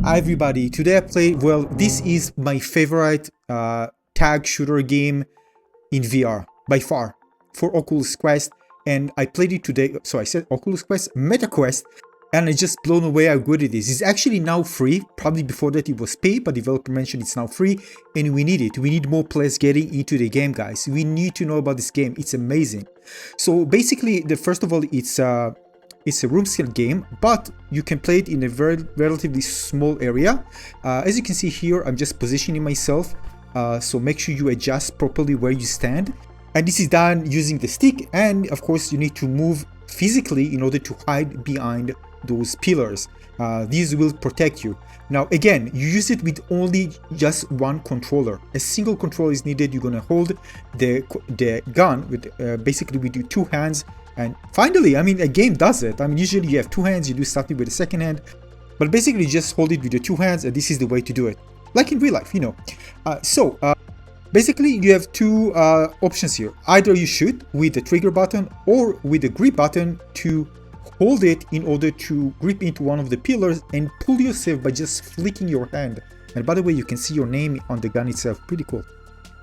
Hi everybody, today I played, well, this is my favorite tag shooter game in VR, by far, for Oculus Quest, and I played it today, so I said Oculus Quest, MetaQuest, and I just blown away how good it is. It's actually now free, probably before that it was paid, but developer mentioned it's now free, and we need it. We need more players getting into the game, guys. We need to know about this game, it's amazing. So basically, first of all, it's a room scale game, but you can play it in a relatively small area. As you can see here, I'm just positioning myself, so make sure you adjust properly where you stand. And this is done using the stick, and of course you need to move physically in order to hide behind those pillars. These will protect you. Now again, you use it with only just one controller. A single controller is needed. You're gonna hold the gun with basically with your two hands. And finally, I mean, a game does it. I mean, usually you have two hands, you do something with the second hand, but basically you just hold it with your two hands, and this is the way to do it. Like in real life, you know. Basically you have two options here. Either you shoot with the trigger button or with the grip button to hold it in order to grip into one of the pillars and pull yourself by just flicking your hand. And by the way, you can see your name on the gun itself, pretty cool.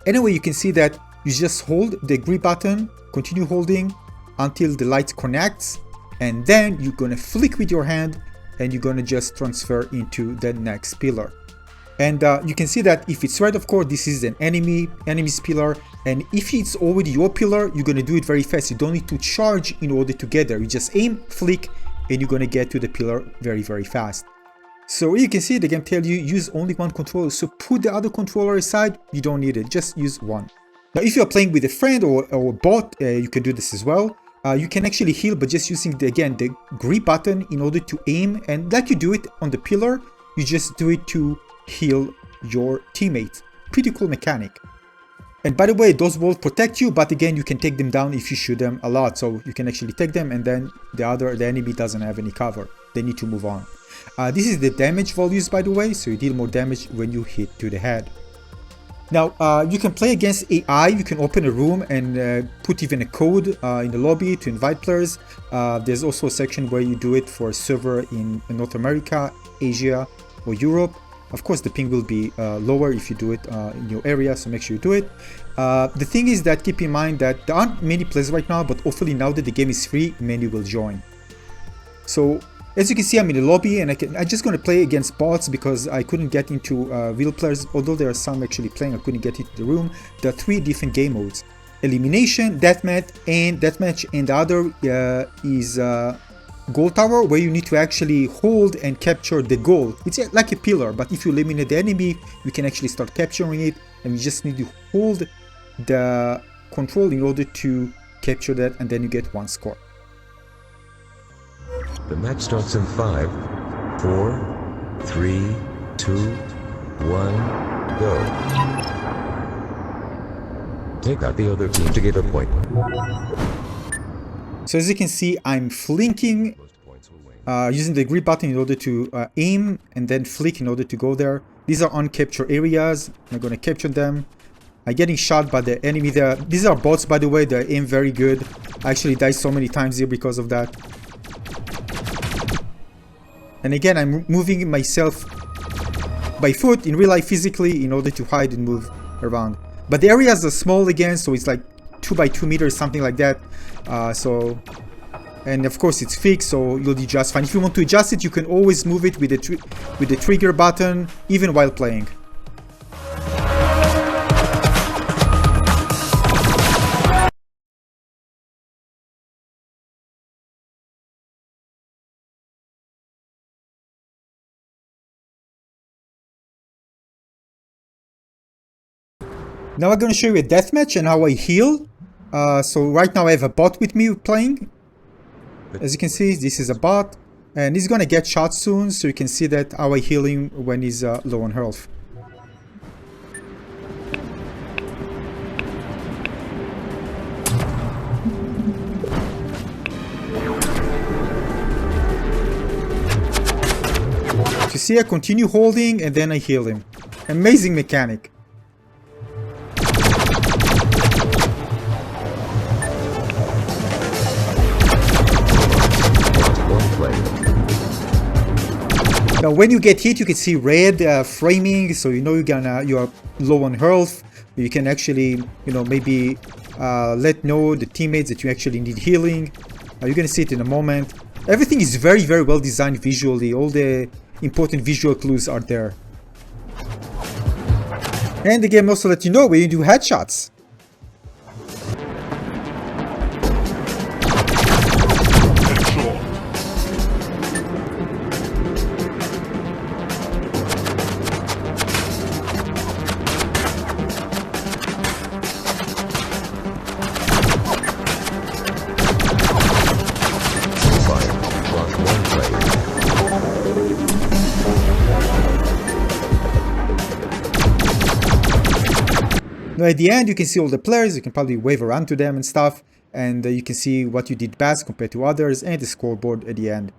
Anyway, you can see that you just hold the grip button, continue holding until the light connects, and then you're gonna flick with your hand and you're gonna just transfer into the next pillar. And you can see that if it's red, of course, this is an enemy's pillar, and if it's already your pillar, you're gonna do it very fast. You don't need to charge in order to get there. You just aim, flick, and you're gonna get to the pillar very very fast. So you can see the game tell you use only one controller, so put the other controller aside. You don't need it, just use one. Now if you're playing with a friend or a bot, you can do this as well. You can actually heal, but just using the grip button in order to aim, and like you do it on the pillar, you just do it to heal your teammates. Pretty cool mechanic. And by the way, those walls protect you, but again, you can take them down if you shoot them a lot. So you can actually take them, and then the enemy doesn't have any cover. They need to move on. This is the damage values, by the way, so you deal more damage when you hit to the head. Now, you can play against AI. You can open a room and put even a code in the lobby to invite players. There's also a section where you do it for a server in North America, Asia, or Europe. Of course, the ping will be lower if you do it in your area, so make sure you do it. The thing is that keep in mind that there aren't many players right now, but hopefully now that the game is free, many will join. So as you can see, I'm in the lobby, and I'm just going to play against bots because I couldn't get into real players. Although there are some actually playing, I couldn't get into the room. There are three different game modes: elimination, deathmatch, and the other is goal tower, where you need to actually hold and capture the goal. It's like a pillar, but if you eliminate the enemy, you can actually start capturing it, and you just need to hold the control in order to capture that, and then you get one score. The match starts in 5, 4, 3, 2, 1, go. Take out the other team to get a point. So as you can see, I'm flinking, using the grip button in order to aim, and then flick in order to go there. These are uncaptured areas. I'm going to capture them. I'm getting shot by the enemy there. These are bots, by the way. They aim very good. I actually died so many times here because of that. And again, I'm moving myself by foot in real life physically in order to hide and move around. But the areas are small again, so it's like 2 by 2 meters, something like that. And of course it's fixed, so you'll be just fine. If you want to adjust it, you can always move it with the trigger button, even while playing. Now I'm going to show you a deathmatch and how I heal. So right now I have a bot with me playing. As you can see, this is a bot, and he's gonna get shot soon, so you can see that how I heal him when he's low on health. You see, I continue holding and then I heal him. Amazing mechanic. Now when you get hit, you can see red framing, so you know you are low on health. You can actually, maybe know the teammates that you actually need healing. You're gonna see it in a moment. Everything is very, very well designed visually. All the important visual clues are there. And the game also lets you know when you do headshots. Now at the end, you can see all the players. You can probably wave around to them and stuff, and you can see what you did best compared to others, and the scoreboard at the end.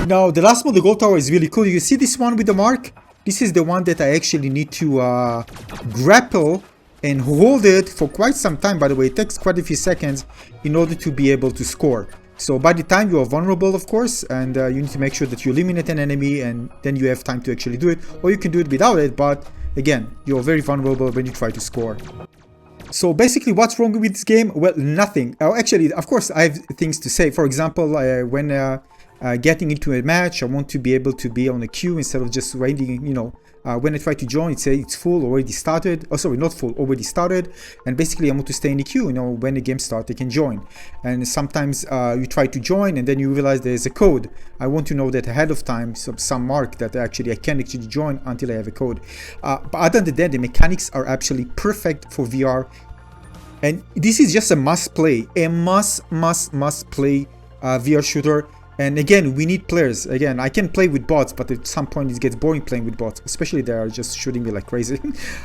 Now the last mode, the gold tower, is really cool. You see this one with the mark? This is the one that I actually need to grapple and hold it for quite some time. By the way, it takes quite a few seconds in order to be able to score. So by the time you are vulnerable, of course, and you need to make sure that you eliminate an enemy, and then you have time to actually do it, or you can do it without it, but again, you're very vulnerable when you try to score. So basically, what's wrong with this game? Well, nothing. Actually, of course, I have things to say. For example, when getting into a match, I want to be able to be on a queue instead of just waiting, when I try to join, it says it's full, already started. Oh, sorry, not full, already started. And basically, I want to stay in the queue, when the game starts, I can join. And sometimes you try to join and then you realize there's a code. I want to know that ahead of time, some mark that actually I can't actually join until I have a code. But other than that, the mechanics are actually perfect for VR. And this is just a must play, a must play VR shooter. And again, we need players. Again, I can play with bots, but at some point it gets boring playing with bots, especially they are just shooting me like crazy.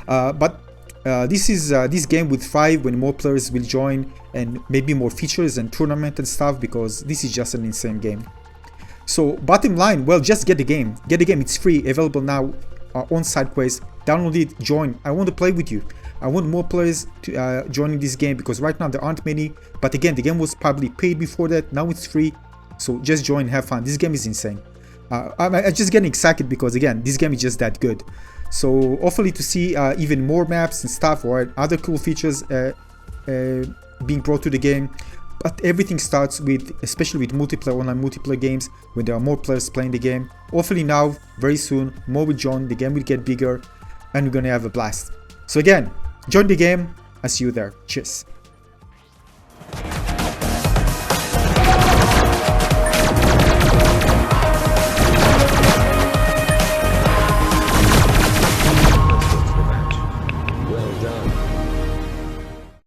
But this game would thrive when more players will join, and maybe more features and tournament and stuff, because this is just an insane game. So bottom line, well, just get the game. Get the game. It's free, available now on SideQuest. Download it, join. I want to play with you. I want more players to joining this game, because right now there aren't many. But again, the game was probably paid before that. Now it's free. So just join, have fun. This game is insane. I'm just getting excited because, again, this game is just that good. So hopefully to see even more maps and stuff, or other cool features being brought to the game. But everything starts with, especially with multiplayer, online multiplayer games, when there are more players playing the game. Hopefully now, very soon, more will join, the game will get bigger, and we're gonna have a blast. So again, join the game. I'll see you there. Cheers.